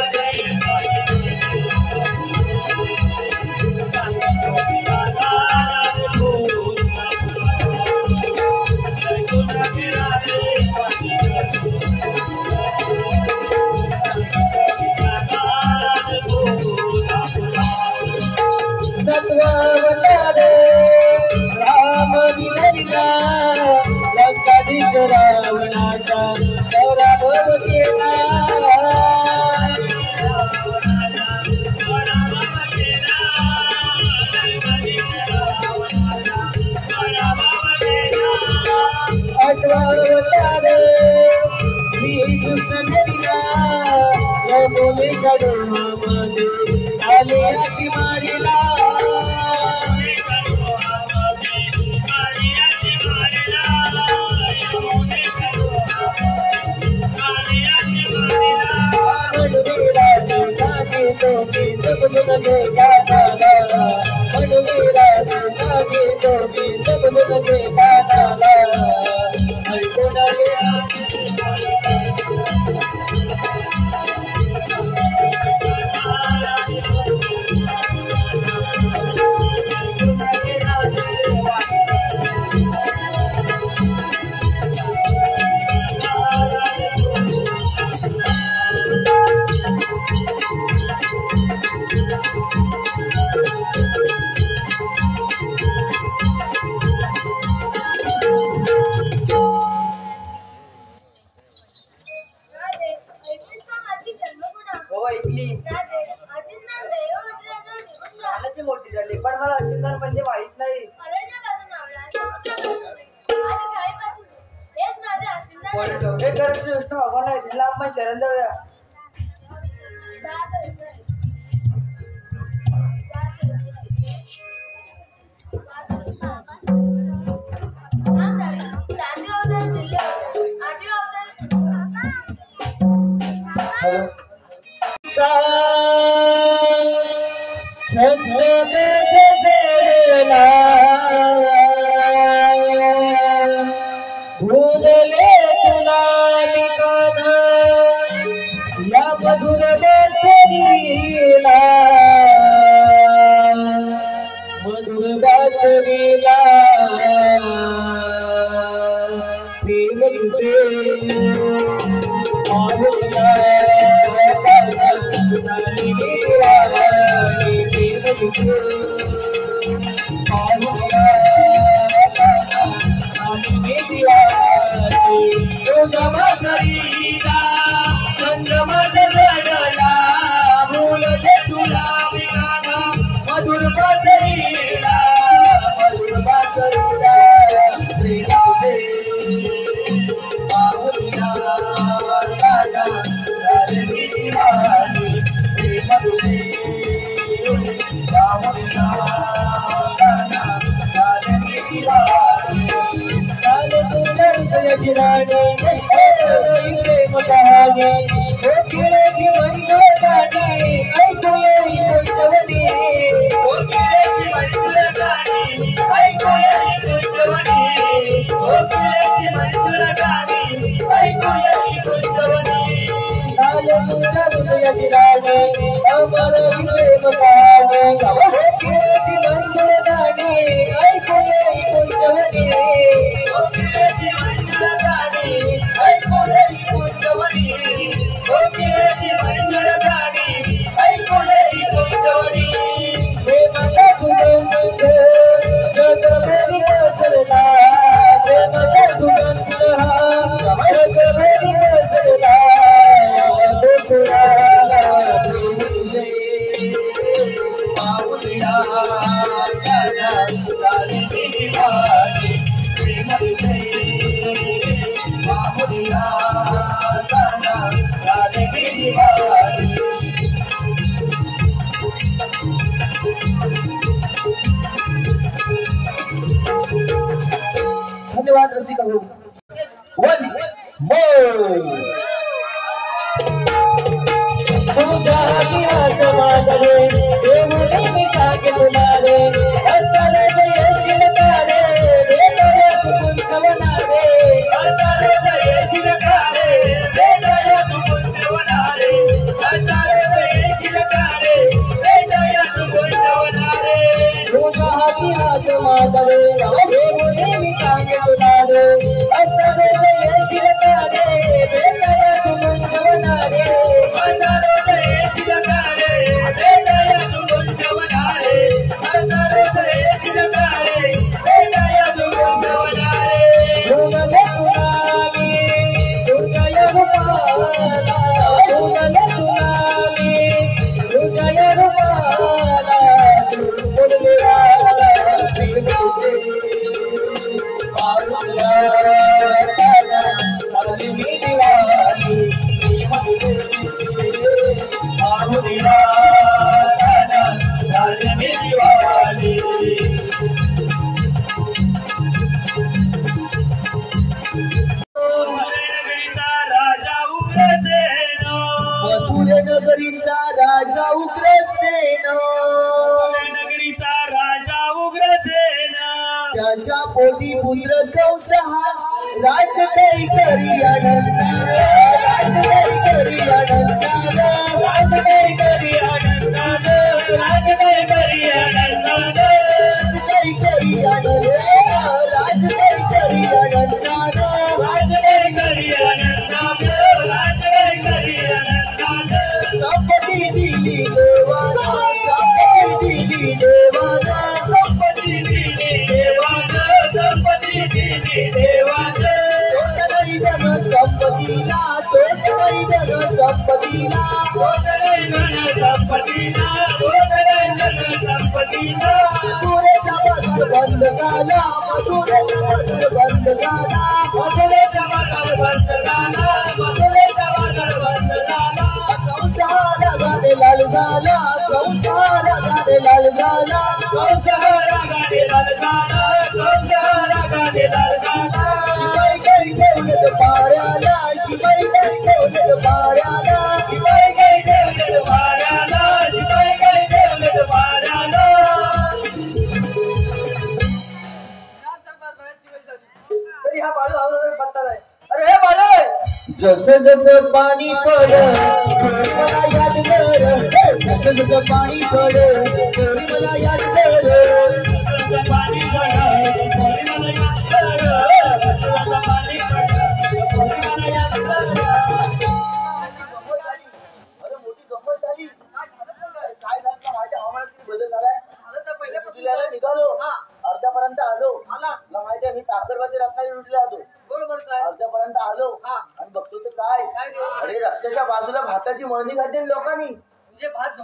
रावणाचा पराभव केला अठवावतारे मी कृष्णगिरीला रमोली कडोमध्ये आले अति मारीला मोठी झाली पण मला अशिंदर म्हणजे माहित नाही विष्णू भगवान आहे तिला आपण शरण जाऊया भूलले तुला लिखाना या मधुर बासरीला प्रेम तुझे
धन्यवाद रसिका हो. वन मोर तुझ्या हात माझे देऊने मी काके तुलारे असाले येशील कारे वेदया तुझून कवनारे असाले येशील कारे वेदया तुझून कवनारे असाले येशील कारे वेदया तुझून कवनारे तुझ्या हात माझे देऊने मी काके तुलारे असाले येशील कारे वेदया तुझून कवनारे असाले नगरीचा राजा उग्रसेन त्याच्या पोटी पुत्र कंस हा राज काही करी आनंद राज काही करी आनंद राज काही करी आनंद राज काही करी आनंद काही करी आनंद राज काही करी आनंद राज काही करी आनंद राज काही करी आनंद संपत्ती दिली देवाला संपत्ती दिली देवाला संपत्ती दिली देवाला संपत्ती दिली देवाला तोट नाही धन संपत्तीला तोट नाही धन संपत्तीला तोट नाही धन संपत्तीला तोट नाही धन संपत्तीला मथुरेचा बाजार बंद झाला मथुरेचा बाजार बंद झाला मथुरेचा बाजार बंद झाला मथुरेचा बाजार बंद झाला कंसाला गाणे लाल झाला कंसाला गाणे लाल झाला कंसाला गाणे लाल झाला कंसाला गाणे लाल झाला शिवाई काही ठेवलं पाऱ्याला शिवाई काही ठेवलं पाऱ्याला शिवाई काही ठेवलं पाऱ्याला शिवाई काही ठेवलं पाऱ्याला
तरी हा बाळू हळूहळू बघतात आहे. अरे हे बाळू
जसं जसं पाणी पड मला याद कर जसं जसं पाणी पड मला याद कर पाणी पड मला याद कर पाणी पड मला याद कर. अरे मोठी गंमत झाली. काय झालं माझ्या हवामानात किती बदल झालाय. पहिल्या निघालो अर्ध्यापर्यंत आलो तुला माहिती आहे मी साखरबाजी रत्नागिरी ड्युटीला आलो बरोबर अर्ध्यापर्यंत आलो आणि बघतो तर काय अरे रस्त्याच्या बाजूला भाताची मळणी घातली लोकांनी
म्हणजे भात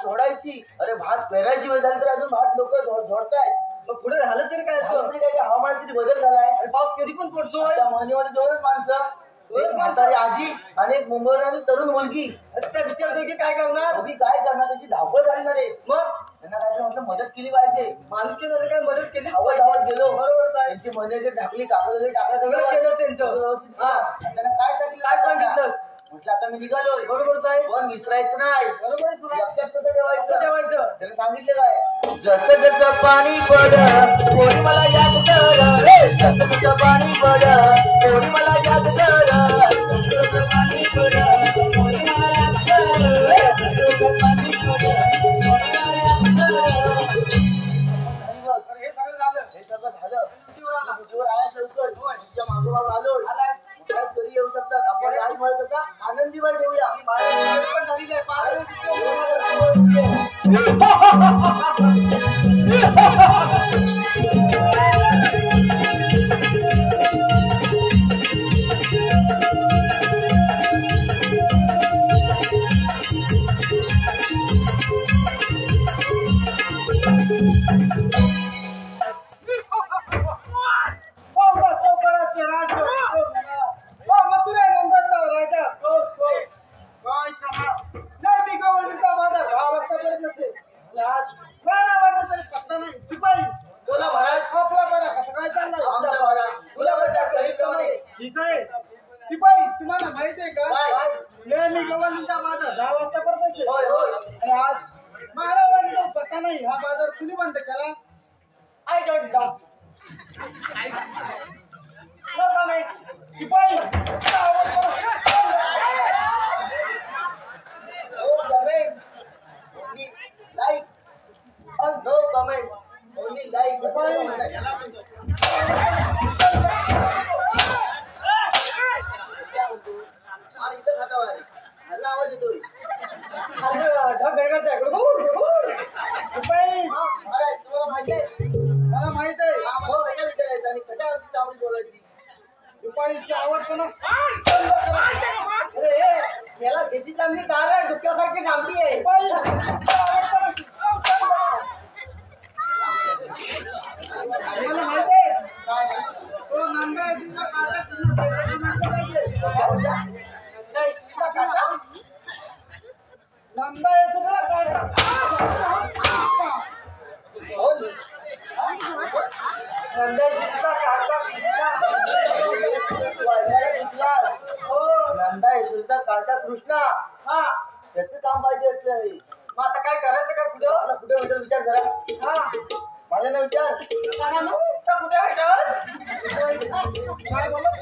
झोडायची अरे भात पेरायची वेळ झाली तर अजून भात लोक झोडतायत
मग पुढे झालं तरी काय
काय हवामानात किती बदल झालाय
आणि पाऊस कधी पण पडतो
त्या मळणीमध्ये दोनच माणसं एक म्हातारी आजी आणि एक मुंबईवरून तरुण मुलगी
त्या विचार दोघी काय करणार
काय करणार त्यांची धावपळ झाली ना रे
मग
त्यांना काय म्हटलं मदत केली पाहिजे
माणुसकी जर काय मदत केली
धावत गेलो बरोबर त्यांची मदत ढाकली कागद टाकलं
सगळं केलं त्यांचं
व्यवस्थित त्यांना काय सांगितलं म्हटलं आता मी निघालोय
बरोबर काय
पण विसरायचं नाही
बरोबर तुला
लक्षात कसं ठेवायचं
त्याने
सांगितलं काय जसं जसं पाणी पड कोणी मला याद कर जसं जसं पाणी पड कोणी मला याद कर जसं पाणी पड कोणी मला याद कर जसं पाणी पड
हे सगळं झालं
ड्युटीवर आला लवकर तुमच्या मागोमाग आलो घरी येऊ शकतात आपण गाडी म्हणत होता आनंदी वर ठेवूया
पण झालेली आहे
ठीक आहे शिपाई तुम्हाला माहिती आहे का मी गव्हाणीचा बाजार 10 वाजता परत असेल आणि आज 12 वाजता पत्ता नाही हा बाजार कुणी बंद केला
I don't know no comments
शिपाई
like no comment only like आवाज येतोय तुम्हाला माहिती आहे
मला माहित आहे
कशा विचारायचं आणि कशा चांगली बोलायची
शिपाईची आवड पण
याला त्याची चांगली दार आहे डुक्यासारखी लांबी आहे
मला माहित आहे तो नंदा तुझा काटा नंदा तुला काढा
नंदा यशोदा कार्टा कृष्णा
हा
त्याचं काम पाहिजे असलं आहे
मग आता काय करायचं का पुढे
मला कुठे भेटेल विचार जरा
हा
माझा ना विचार
कुठे भेटल
काय बोलत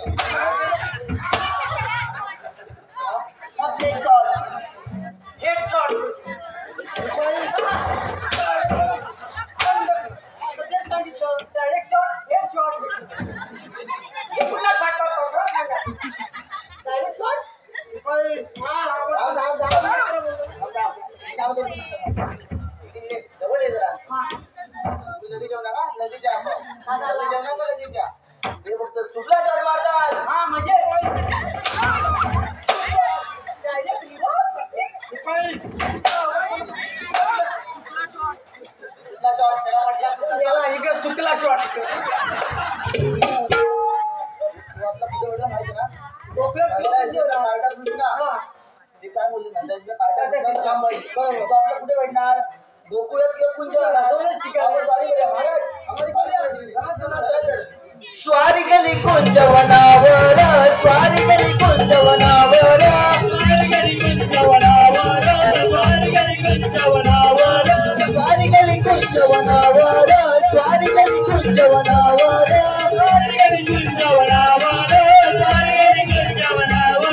हेडशॉट डायरेक्ट शॉट हेडशॉट कुठला शॉट करतो डायरेक्ट शॉट
शिपाई
जवळ ये जरा तू लगेच जेवू नका लगेच जा लगेच जेवू नका लगेच जा हे फक्त सुटला शॉट मारतात
हा म्हणजे डायरेक्ट
शिपाई
सुटला शॉट त्याला म्हटलं
याला इकडे चुकला शॉट
तू आपला कुठे भेटला माहिती ना
डोक्यात
नंदा यशोदा कार्टा कृष्णा ते काय बोलले नंदा यशोदा कार्टा कृष्णा काम पाहिजे बरोबर तो आपल्या कुठे भेटणार गोकुळात किंवा कुंजवनात
दोनच ठिकाणी.
सॉरी महाराज स्वारी गली कुंजवनावर स्वारी गली कुंजवनावर स्वारी गली कुंजवनावर स्वारी गली कुंजवनावर स्वारी गली कुंजवनावर स्वारी गली कुंजवनावर स्वारी गली कुंजवनावर स्वारी गली कुंजवनावर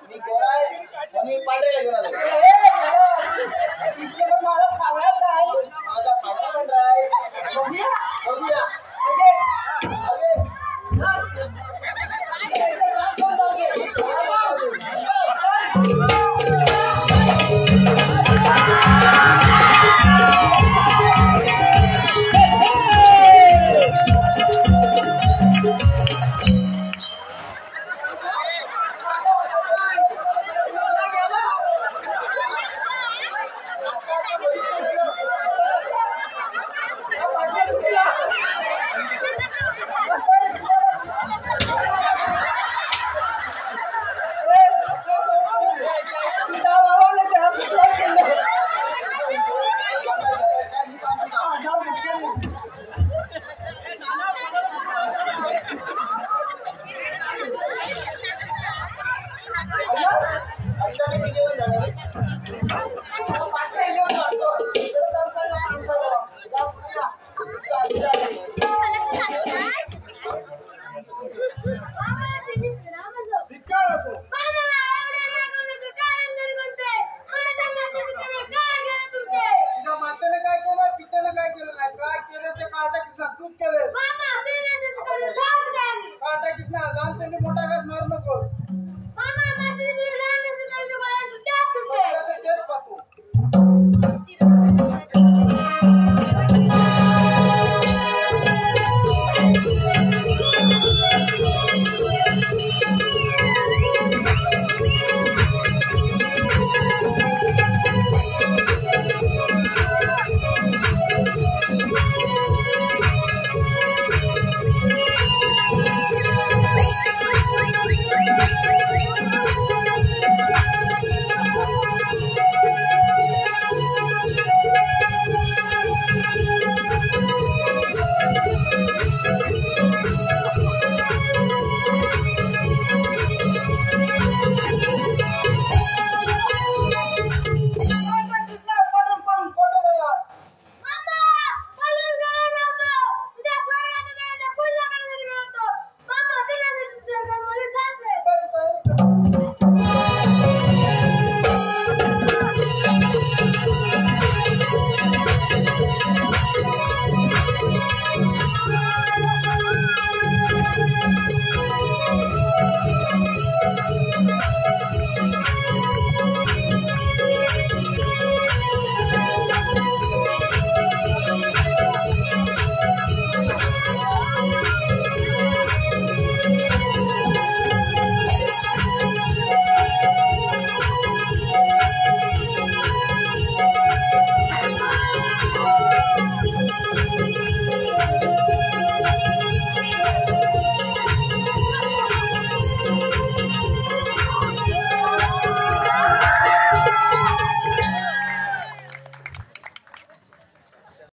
मी गोरा आहे आणि पांढऱ्याला घेऊन आलो माझा पांढरा पांढरा आहे बघूया जेवण झालं